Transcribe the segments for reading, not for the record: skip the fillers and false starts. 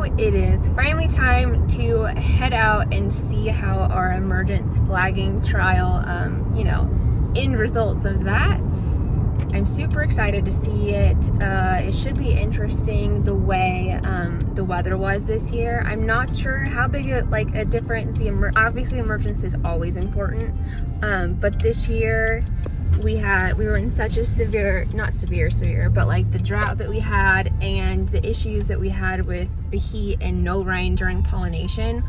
it is finally time to head out and see how our emergence flagging trial, end results of that. I'm super excited to see it. It should be interesting the way the weather was this year. I'm not sure how big a difference obviously emergence is always important, but this year we were in such a severe, but like the drought that we had and the issues that we had with the heat and no rain during pollination.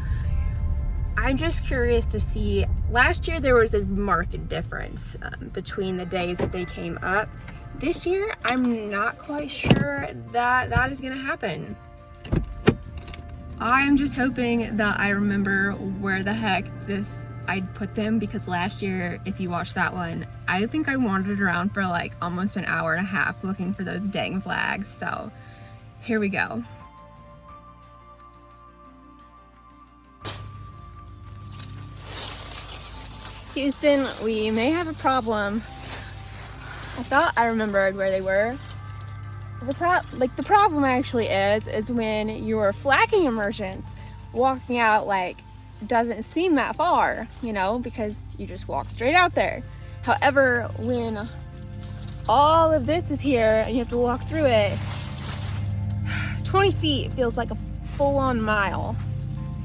I'm just curious to see. Last year there was a marked difference between the days that they came up. This year I'm not quite sure that is going to happen. I'm just hoping that I remember where the heck I'd put them, because last year, if you watched that one, I think I wandered around for like almost an hour and a half looking for those dang flags. So here we go. Houston, we may have a problem. I thought I remembered where they were. The problem actually is when you're flagging emergence, walking out doesn't seem that far, because you just walk straight out there. However, when all of this is here and you have to walk through it, 20 feet feels like a full-on mile.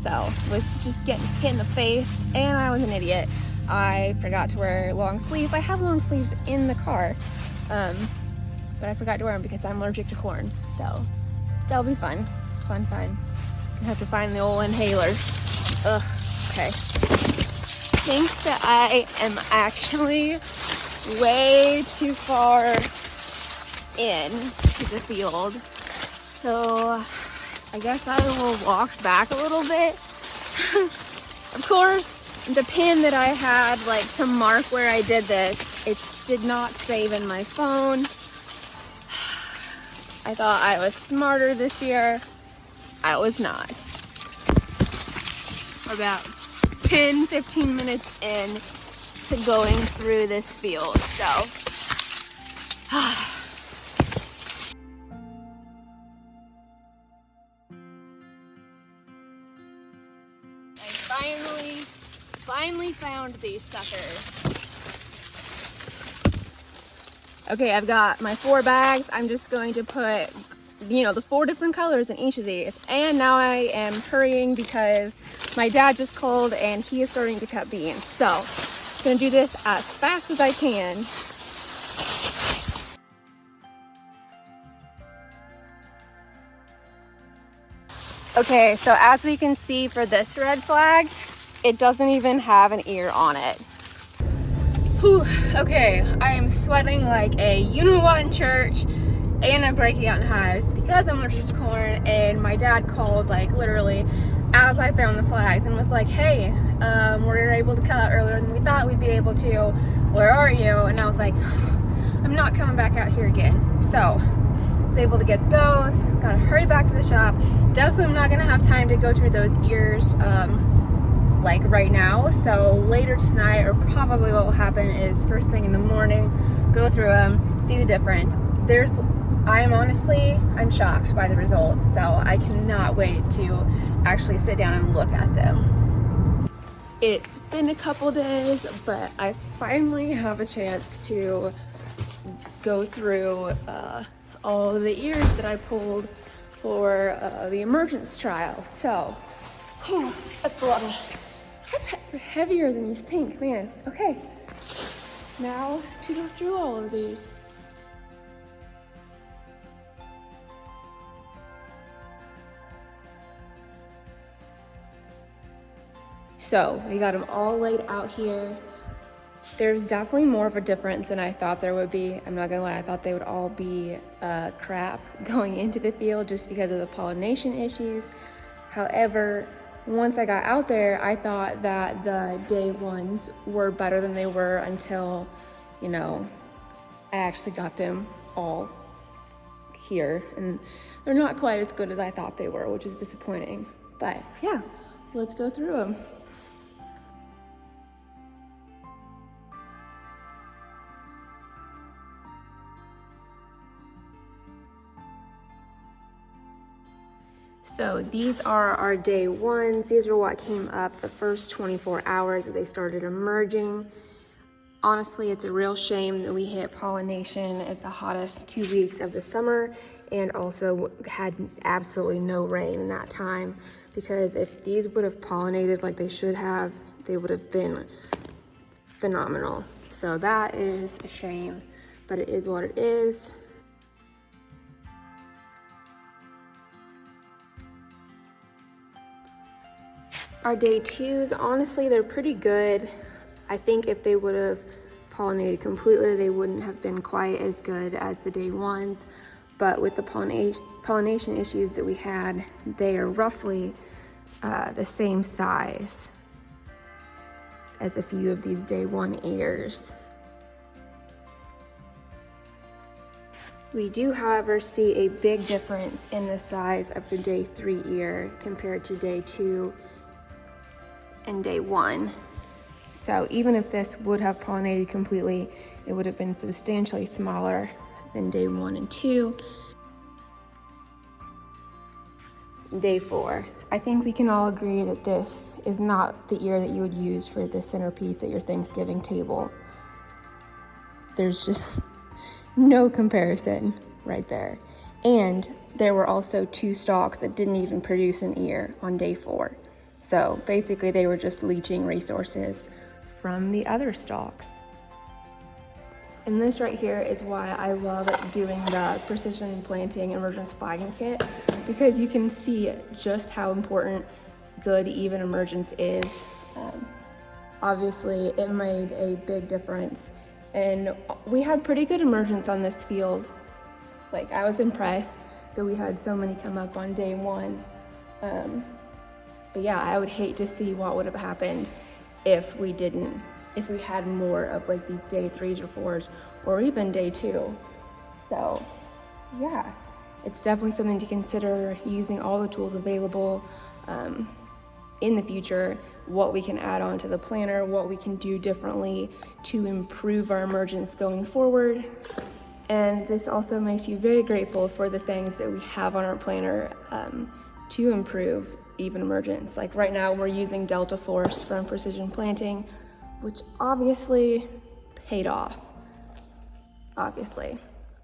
So with just getting hit in the face, and I was an idiot. I forgot to wear long sleeves. I have long sleeves in the car, but I forgot to wear them because I'm allergic to corn. So that'll be fun. I have to find the old inhaler. Ugh, okay. I think that I am actually way too far in to the field. So I guess I will walk back a little bit. Of course, the pin that I had to mark where I did this, it did not save in my phone. I thought I was smarter this year. I was not. We're about 10-15 minutes in to going through this field, so I finally found these suckers. Okay, I've got my 4 bags. I'm just going to put, the 4 different colors in each of these. And now I am hurrying because my dad just called and he is starting to cut beans. So I'm gonna do this as fast as I can. Okay, so as we can see for this red flag, it doesn't even have an ear on it. Whew, okay, I am sweating like a you-know-what in church, and I'm breaking out in hives because I'm allergic to corn, and my dad called literally as I found the flags and was like, hey, we're able to cut out earlier than we thought we'd be able to. Where are you? And I was like, I'm not coming back out here again. So I was able to get those, gotta hurry back to the shop. Definitely I'm not gonna have time to go through those ears right now, so later tonight, or probably what will happen is first thing in the morning, go through them, see the difference. I'm shocked by the results, so I cannot wait to actually sit down and look at them. It's been a couple days, but I finally have a chance to go through all of the ears that I pulled for the emergence trial. So, that's a lot of. That's heavier than you think, man. Okay, now to go through all of these. So we got them all laid out here. There's definitely more of a difference than I thought there would be. I'm not gonna lie, I thought they would all be crap going into the field just because of the pollination issues. However, once I got out there, I thought that the day ones were better than they were until, I actually got them all here. And they're not quite as good as I thought they were, which is disappointing. But yeah, let's go through them. So these are our day ones. These are what came up the first 24 hours that they started emerging. Honestly, it's a real shame that we hit pollination at the hottest 2 weeks of the summer and also had absolutely no rain in that time, because if these would have pollinated like they should have, they would have been phenomenal. So that is a shame, but it is what it is. Our day twos, honestly, they're pretty good. I think if they would have pollinated completely, they wouldn't have been quite as good as the day ones. But with the pollination issues that we had, they are roughly the same size as a few of these day one ears. We do, however, see a big difference in the size of the day 3 ear compared to day 2 and day 1. So even if this would have pollinated completely, it would have been substantially smaller than day 1 and 2. Day 4. I think we can all agree that this is not the ear that you would use for the centerpiece at your Thanksgiving table. There's just no comparison right there. And there were also 2 stalks that didn't even produce an ear on day 4. So basically they were just leaching resources from the other stalks. And this right here is why I love doing the precision planting emergence flagging kit, because you can see just how important good even emergence is. Obviously it made a big difference, and we had pretty good emergence on this field. Like, I was impressed that we had so many come up on day 1. But yeah, I would hate to see what would have happened if we had more of like these day 3s or 4s, or even day 2. So yeah, it's definitely something to consider, using all the tools available in the future, what we can add on to the planner, what we can do differently to improve our emergence going forward. And this also makes you very grateful for the things that we have on our planner to improve even emergence. Like right now we're using Delta Force from Precision Planting, which obviously paid off, obviously.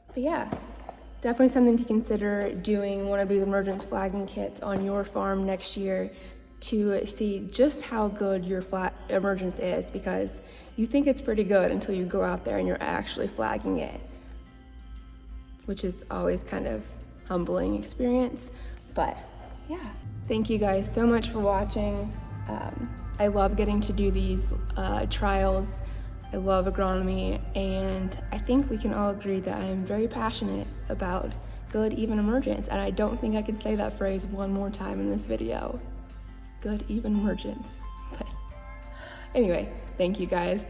But yeah, definitely something to consider, doing one of these emergence flagging kits on your farm next year to see just how good your emergence is, because you think it's pretty good until you go out there and you're actually flagging it, which is always kind of humbling experience. But yeah, thank you guys so much for watching. I love getting to do these trials. I love agronomy, and I think we can all agree that I am very passionate about good even emergence, and I don't think I could say that phrase one more time in this video. Good even emergence. But anyway, thank you guys.